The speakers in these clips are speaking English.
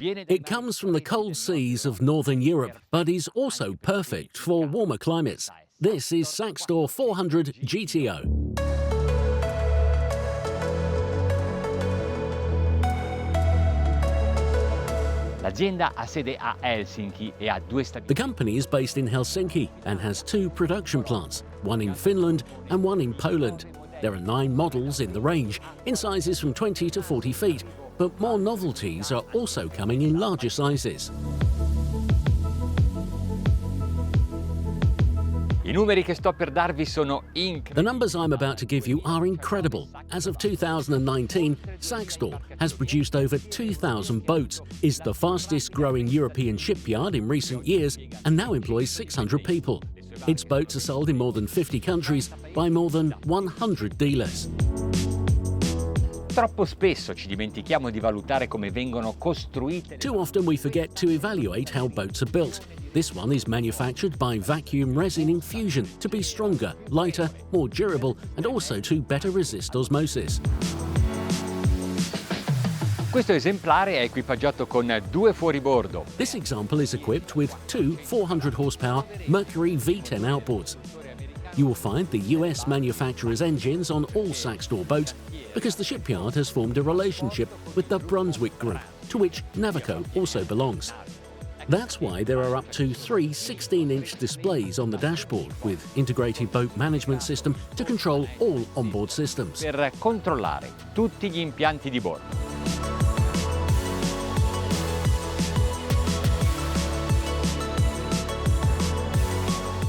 It comes from the cold seas of Northern Europe, but is also perfect for warmer climates. This is Saxdor 400 GTO. The company is based in Helsinki and has 2 production plants, one in Finland and one in Poland. There are 9 models in the range, in sizes from 20 to 40 feet, but more novelties are also coming in larger sizes. I numeri che sto per darvi sono incredibili. The numbers I'm about to give you are incredible. As of 2019, Saxdor has produced over 2,000 boats, is the fastest growing European shipyard in recent years, and now employs 600 people. Its boats are sold in more than 50 countries by more than 100 dealers. Troppo spesso ci dimentichiamo di valutare come vengono costruite. Too often we forget to evaluate how boats are built. This one is manufactured by vacuum resin infusion to be stronger, lighter, more durable, and also to better resist osmosis. Questo esemplare è equipaggiato con 2 fuoribordo. This example is equipped with 2 400 horsepower Mercury V10 outboards. You will find the US manufacturer's engines on all Saxdor boats because the shipyard has formed a relationship with the Brunswick Group, to which Navico also belongs. That's why there are up to 3 16-inch displays on the dashboard with integrated boat management system to control all onboard systems. Per controllare tutti gli impianti di bordo.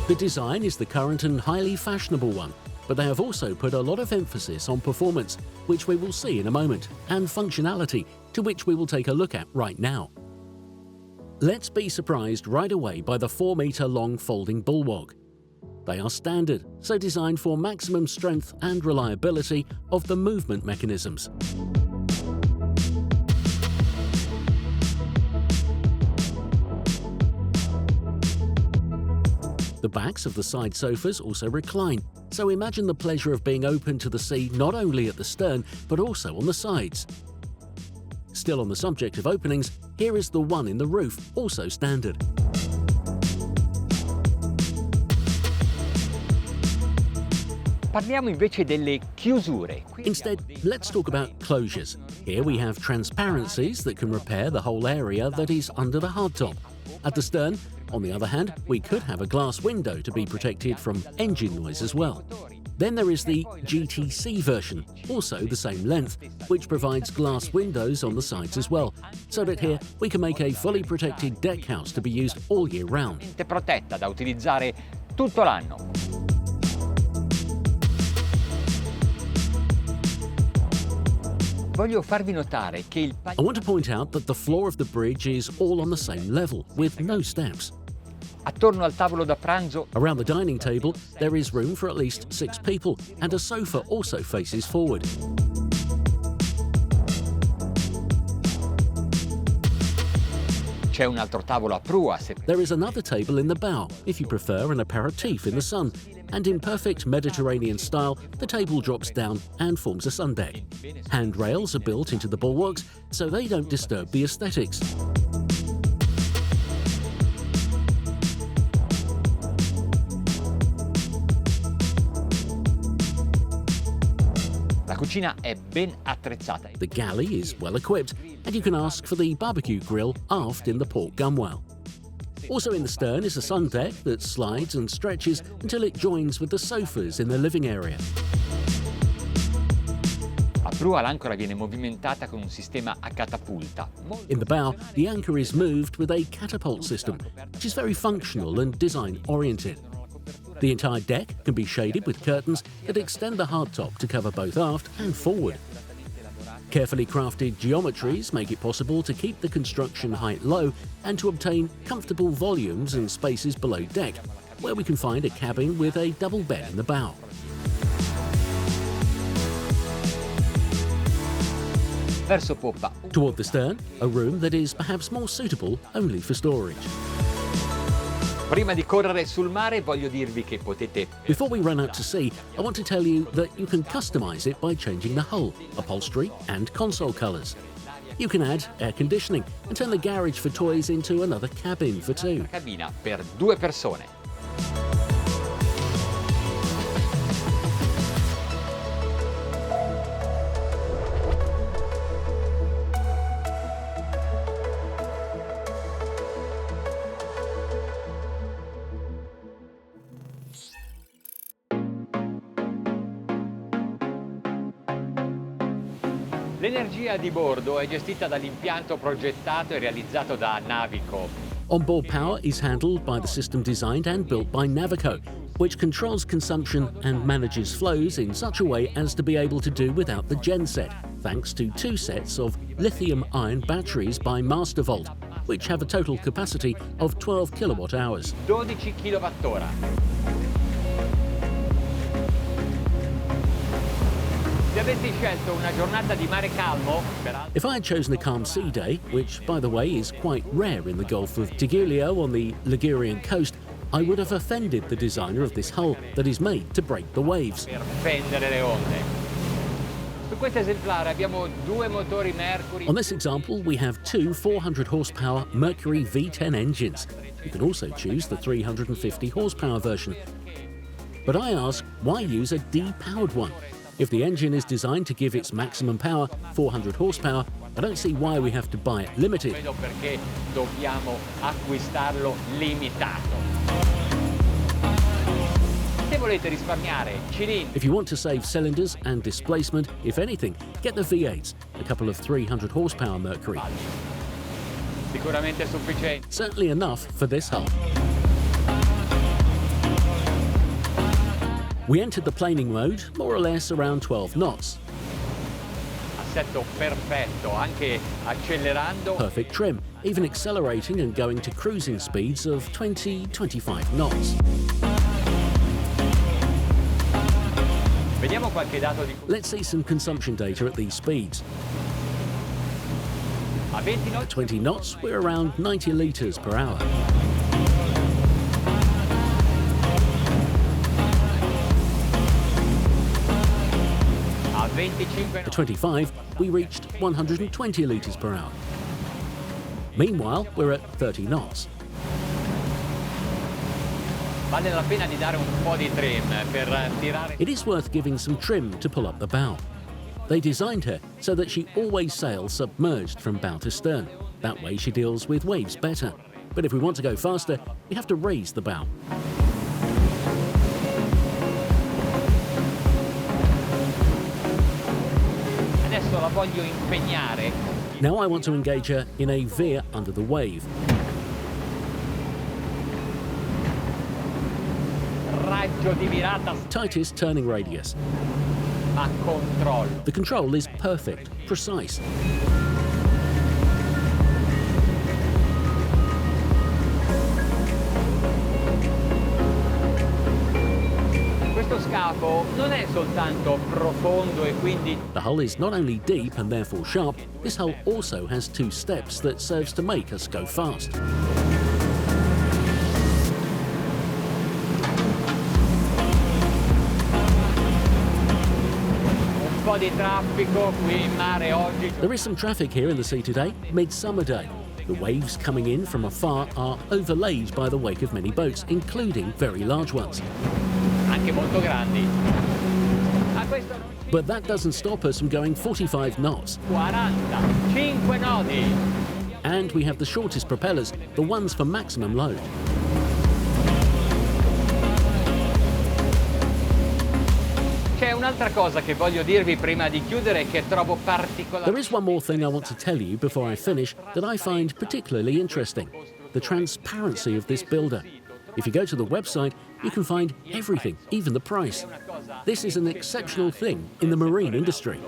The design is the current and highly fashionable one, but they have also put a lot of emphasis on performance, which we will see in a moment, and functionality, to which we will take a look at right now. Let's be surprised right away by the 4-meter-long folding bulwark. They are standard, so designed for maximum strength and reliability of the movement mechanisms. The backs of the side sofas also recline, so imagine the pleasure of being open to the sea not only at the stern, but also on the sides. Still on the subject of openings, here is the one in the roof, also standard. Parliamo invece delle chiusure. Instead, let's talk about closures. Here we have transparencies that can repair the whole area that is under the hardtop. At the stern, on the other hand, we could have a glass window to be protected from engine noise as well. Then there is the GTC version, also the same length, which provides glass windows on the sides as well, so that here we can make a fully protected deck house to be used all year round. Protetta da utilizzare tutto l'anno. Voglio farvi notare che il I want to point out that the floor of the bridge is all on the same level, with no steps. Attorno al tavolo da pranzo. Around the dining table, there is room for at least 6 people, and a sofa also faces forward. C'è un altro tavolo a prua. There is another table in the bow, if you prefer an aperitif in the sun, and in perfect Mediterranean style, the table drops down and forms a sun deck. Handrails are built into the bulwarks, so they don't disturb the aesthetics. La cucina è ben attrezzata. The galley is well equipped, and you can ask for the barbecue grill aft in the port gunwale. Also in the stern is a sun deck that slides and stretches until it joins with the sofas in the living area. A prua l'ancora viene movimentata con un sistema a catapulta. In the bow, the anchor is moved with a catapult system, which is very functional and design-oriented. The entire deck can be shaded with curtains that extend the hardtop to cover both aft and forward. Carefully crafted geometries make it possible to keep the construction height low and to obtain comfortable volumes and spaces below deck, where we can find a cabin with a double bed in the bow. Verso poppa. Toward the stern, a room that is perhaps more suitable only for storage. Prima di correre sul mare voglio dirvi che potete. Before we run out to sea, I want to tell you that you can customize it by changing the hull, upholstery and console colors. You can add air conditioning and turn the garage for toys into another cabin for two. Cabina per 2 persone. L'energia di bordo è gestita dall'impianto progettato e realizzato da Navico. Onboard power is handled by the system designed and built by Navico, which controls consumption and manages flows in such a way as to be able to do without the genset, thanks to 2 sets of lithium-ion batteries by Mastervolt, which have a total capacity of 12 kilowatt hours. 12 kWh. Se avessi scelto una giornata di mare calmo, If I had chosen a calm sea day, which by the way is quite rare in the Gulf of Tigullio on the Ligurian coast, I would have offended the designer of this hull that is made to break the waves. per fendere le onde. Su questo esemplare abbiamo 2 motori Mercury. On this example, we have 2 400 horsepower Mercury V10 engines. You can also choose the 350 horsepower version. But I ask, why use a depowered one? If the engine is designed to give its maximum power, 400 horsepower, I don't see why we have to buy it limited. Vedo perché dobbiamo acquistarlo limitato. Se volete risparmiare cilindri. If you want to save cylinders and displacement, if anything, get the V8s, a couple of 300 horsepower Mercury. Sicuramente sufficienti. Certainly enough for this hull. We entered the planing mode more or less around 12 knots. Assetto perfetto, anche accelerando. Perfect trim, even accelerating and going to cruising speeds of 20-25 knots. Vediamo qualche dato di. Let's see some consumption data at these speeds. A 20 At knots. 20 knots, we're around 90 litres per hour. A 25 At knots. 25, we reached 120 litres per hour. Meanwhile, we're at 30 knots. Vale la pena di dare un po' di trim per tirare. It is worth giving some trim to pull up the bow. They designed her so that she always sails submerged from bow to stern. That way she deals with waves better. But if we want to go faster, we have to raise the bow. Adesso la voglio impegnare. Now I want to engage her in a veer under the wave. Raggio di virata Tightest turning radius. a controllo. The control is perfect, precise. Questo scafo non è soltanto profondo e quindi The hull is not only deep and therefore sharp, this hull also has 2 steps that serves to make us go fast. un po' di traffico qui in mare oggi. There is some traffic here in the sea today, midsummer day. The waves coming in from afar are overlaid by the wake of many boats, including very large ones. Anche molto grandi. A questo non ci. But that doesn't stop us from going 45 knots. 45 nodi. And we have the shortest propellers, the ones for maximum load. C'è un'altra cosa che voglio dirvi prima di chiudere che trovo particolare. There is one more thing I want to tell you before I finish that I find particularly interesting: the transparency of this builder. If you go to the website, you can find everything, even the price. This is an exceptional thing in the marine industry.